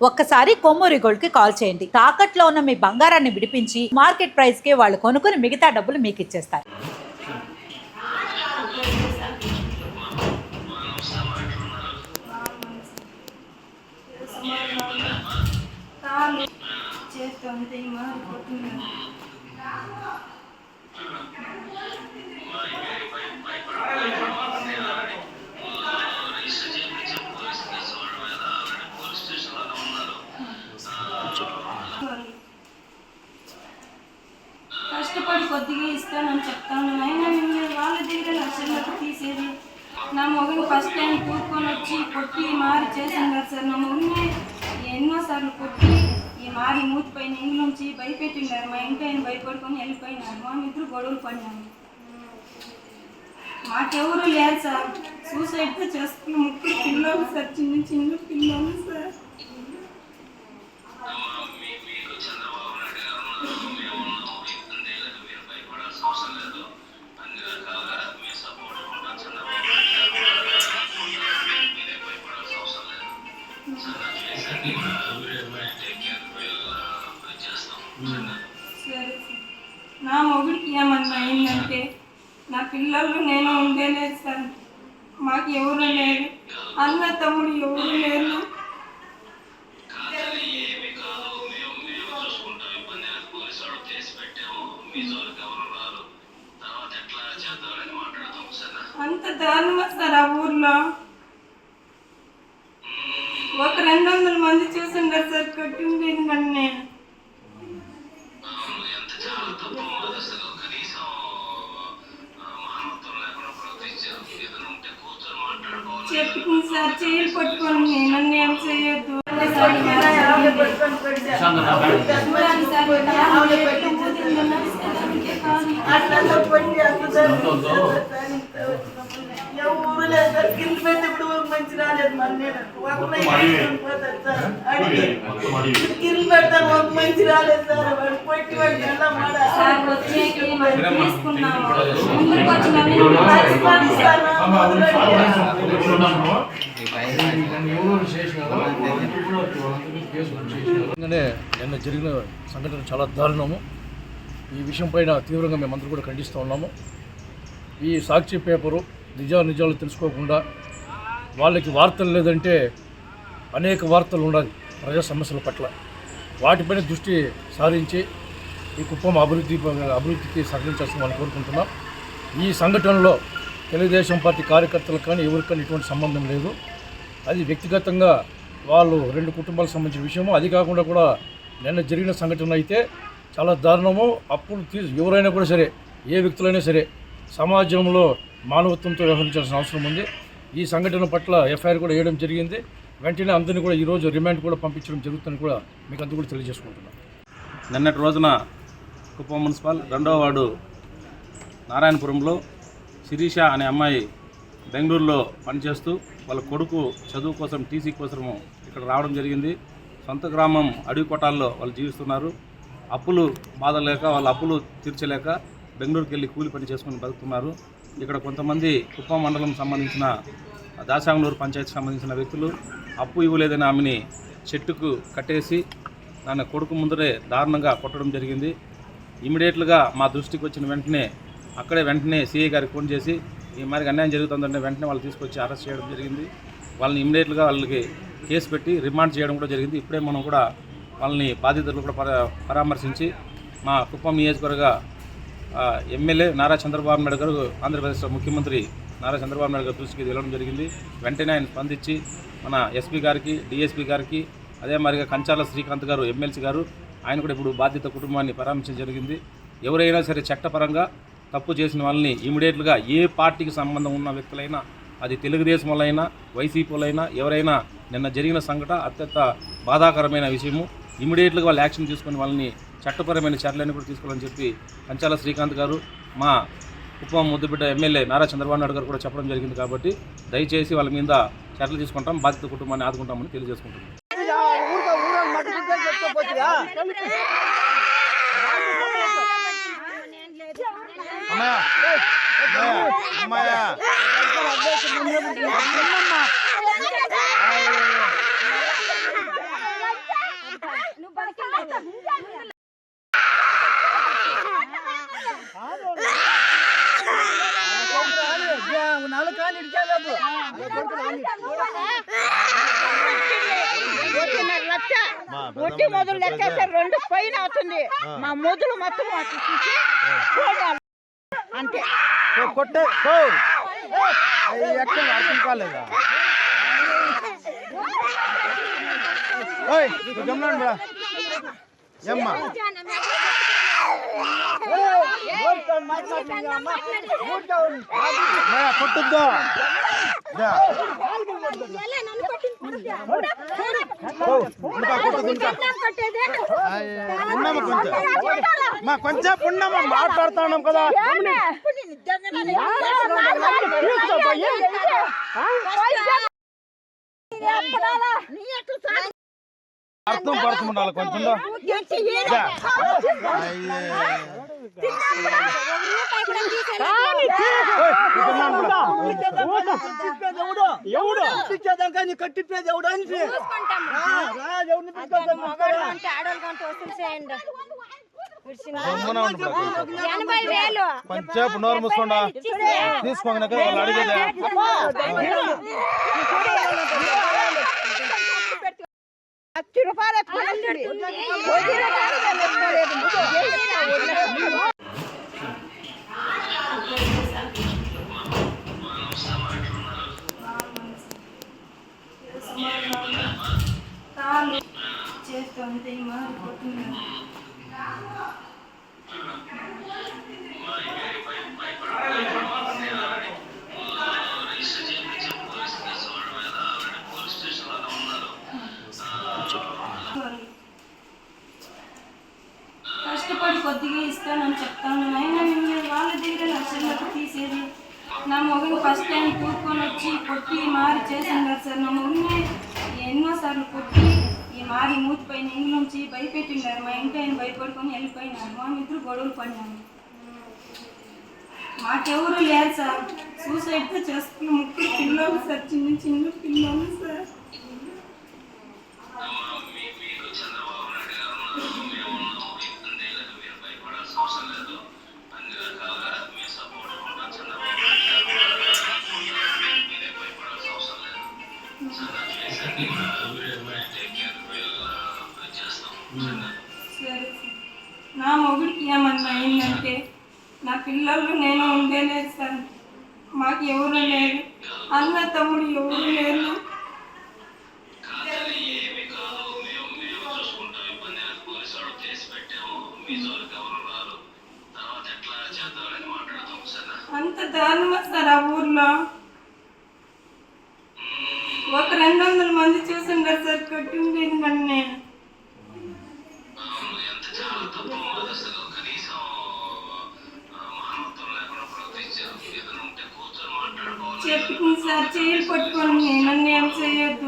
ఒక్కసారి కొమ్మూరి గోల్డ్ కి కాల్ చేయండి. తాకట్లో ఉన్న మీ బంగారాన్ని విడిపించి మార్కెట్ ప్రైస్ కి వాళ్ళు కొనుక్కుని మిగతా డబ్బులు మీకు ఇచ్చేస్తారు. కష్టపడి కొద్దిగా ఇస్తానని చెప్తాను. అయినా మిమ్మల్ని వాళ్ళ దగ్గర లక్షలకు తీసేది. నా మొగని ఫస్ట్ టైం కూర్కొని వచ్చి కొట్టి మారి చేసింది సార్. నా మొగని ఎన్నోసార్లు కొట్టి ఈ మారి మూతిపై ఇంటి నుంచి భయపెట్టిండారు. మా ఇంటి ఆయన భయపడుకొని వెళ్ళిపోయినారు. మా ఇద్దరు గొడవలు పడినాము. మాకెవరు లేదు సార్. సూసైడ్తో చేసుకున్న ముగ్గురు పిల్లలు సార్, చిన్న చిన్న పిల్లలు సార్. సరే నా మొగుడికి ఏమన్నా అయిందంటే నా పిల్లలు నేను ఉండేలేదు సార్. మాకు ఎవరు లేరు, అన్న తమ్ముడు ఎవరు లేరు. అంత దారుణమా సార్ ఆ ఊర్లో. ఒక 200 మంది చూసిండారు సార్ కట్టి ఉండేది నన్ను. చెప్పుకుంది సార్, చేయలు పట్టుకోండి, నన్ను ఏం చేయొద్దు మంచి రాలేదు. కిల్ పెడతాను, ఒక మంచి రాలేదు సార్. వాడు పొట్టి వాడికి ఎలా నిన్న జరిగిన సంఘటన చాలా దారుణము. ఈ విషయం పైన తీవ్రంగా మేమందరూ కూడా ఖండిస్తూ ఉన్నాము. ఈ సాక్షి పేపరు నిజాలు తెలుసుకోకుండా వాళ్ళకి వార్తలు లేదంటే అనేక వార్తలు ఉండాలి ప్రజా సమస్యల పట్ల. వాటిపైన దృష్టి సారించి ఈ కుప్పం అభివృద్ధికి సహకరించాల్సిన మనం కోరుకుంటున్నాం. ఈ సంఘటనలో తెలుగుదేశం పార్టీ కార్యకర్తలకు కానీ ఎవరికైనా ఎటువంటి సంబంధం లేదు. అది వ్యక్తిగతంగా వాళ్ళు 2 కుటుంబాలకు సంబంధించిన విషయము. అది కాకుండా కూడా నిన్న జరిగిన సంఘటన అయితే చాలా దారుణము. అప్పుడు ఎవరైనా కూడా సరే, ఏ వ్యక్తులైనా సరే సమాజంలో మానవత్వంతో వ్యవహరించాల్సిన అవసరం ఉంది. ఈ సంఘటన పట్ల ఎఫ్ఐఆర్ కూడా వేయడం జరిగింది. వెంటనే అందరినీ కూడా ఈరోజు రిమాండ్ కూడా పంపించడం జరుగుతుందని కూడా మీకు అందరూ కూడా తెలియజేసుకుంటున్నాం. నిన్నటి రోజున కుప్పం మున్సిపల్ 2వ వార్డు నారాయణపురంలో శిరీష అనే అమ్మాయి బెంగళూరులో పనిచేస్తూ వాళ్ళ కొడుకు చదువు కోసం టీసీ కోసము ఇక్కడ రావడం జరిగింది. సొంత గ్రామం అడవి కొట్టాల్లో వాళ్ళు జీవిస్తున్నారు. అప్పులు బాధ లేక వాళ్ళ అప్పులు తీర్చలేక బెంగళూరుకి వెళ్ళి కూలి పని చేసుకుని బతుకుతున్నారు. ఇక్కడ కొంతమంది కుప్పం మండలం సంబంధించిన దాసాంగనూరు పంచాయతీకి సంబంధించిన వ్యక్తులు అప్పు ఇవ్వలేదని ఆమెని చెట్టుకు కట్టేసి దాని కొడుకు ముందరే దారుణంగా కొట్టడం జరిగింది. ఇమీడియట్లుగా మా దృష్టికి వచ్చిన వెంటనే సిఐ గారికి ఫోన్ చేసి ఈ మరి అన్యాయం జరుగుతుందంటే వెంటనే వాళ్ళు తీసుకొచ్చి అరెస్ట్ చేయడం జరిగింది. వాళ్ళని ఇమీడియట్గా వాళ్ళకి కేసు పెట్టి రిమాండ్ చేయడం కూడా జరిగింది. ఇప్పుడే మనం కూడా వాళ్ళని బాధితులు కూడా పరామర్శించి మా కుప్పం నియోజకవర్గ ఎమ్మెల్యే నారా చంద్రబాబు నాయుడు గారు, ఆంధ్రప్రదేశ్ ముఖ్యమంత్రి నారా చంద్రబాబు నాయుడు గారు దృష్టికి వెళ్ళడం జరిగింది. వెంటనే ఆయన స్పందించి మన ఎస్పీ గారికి, డిఎస్పీ గారికి, అదే మరిగా కంచాల శ్రీకాంత్ గారు ఎమ్మెల్సీ గారు ఆయన కూడా ఇప్పుడు బాధిత కుటుంబాన్ని పరామర్శించడం జరిగింది. ఎవరైనా సరే చట్టపరంగా తప్పు చేసిన వాళ్ళని ఇమీడియట్గా ఏ పార్టీకి సంబంధం ఉన్న వ్యక్తులైనా, అది తెలుగుదేశం వాళ్ళైనా వైసీపీ వాళ్ళైనా, ఎవరైనా నిన్న జరిగిన సంఘటన అత్యంత బాధాకరమైన విషయము. ఇమీడియట్గా వాళ్ళు యాక్షన్ తీసుకుని వాళ్ళని చట్టపరమైన చర్యలన్నీ కూడా తీసుకోవాలని చెప్పి కంచాల శ్రీకాంత్ గారు, మా కుప్పం ముద్దుబిడ్డ ఎమ్మెల్యే నారా చంద్రబాబు నాయుడు గారు కూడా చెప్పడం జరిగింది. కాబట్టి దయచేసి వాళ్ళ మీద చర్యలు తీసుకుంటాం, బాధిత కుటుంబాన్ని ఆదుకుంటామని తెలియజేసుకుంటున్నాం. ఒట్టి మొదలు లెక్కేస్తే 2 పైన అవుతుంది. మా మొదలు మొత్తం అంతే కొట్టే అర్థం కాలేదా గమనండి ఏమ్మా కొట్టుద్దా కొంచెం పుణ్యమా మాట్లాడుతున్నాం కదా అర్థం పడుతుండాలి కొంచెం కట్టిప్పేది ఎవడు అని కొంచెంసేపు నోరు మూసుకోండా తీసుకోండి వాళ్ళు అడిగేదే కాళ్ళు చేస్తూ అంతే మారిపోతున్నారు. కష్టపడి కొద్దిగా ఇస్తానని చెప్తాను, అయినా మిమ్మల్ని వాళ్ళ దగ్గర లక్షలకు తీసేది. నా మొగని ఫస్ట్ టైం కూర్కొని వచ్చి కొట్టి మారి చేశాను కదా సార్. నా మొగని ఎన్నోసార్లు కొట్టి ఈ మారి మూతిపైన ఇంగ్లోంచి భయపెట్టిండారు. మా ఇంటి ఆయన భయపడుకొని వెళ్ళిపోయినారు. మా ఇద్దరు గొడవలు పడినాము. మాకెవరు లేరు సార్. సూసైడ్తో చేసుకున్న 3 పిల్లలు సార్, చిన్న చిన్న పిల్లలు సార్. సరే నా మొగుడికి ఏమన్నా అయిందంటే నా పిల్లలు నేను ఉండేలేదు సార్. మాకు ఎవరు లేరు, అన్న తమ్ముడు ఎవరు లేరు. అంత దారుణమా సార్ ఆ ఊర్లో. ఒక 200 మంది చూసుంటారు సార్ కట్టి ఉండేది నన్ను. చెప్పింది సార్, చేయి పట్టుకోండి, నన్ను ఏం చేయొద్దు.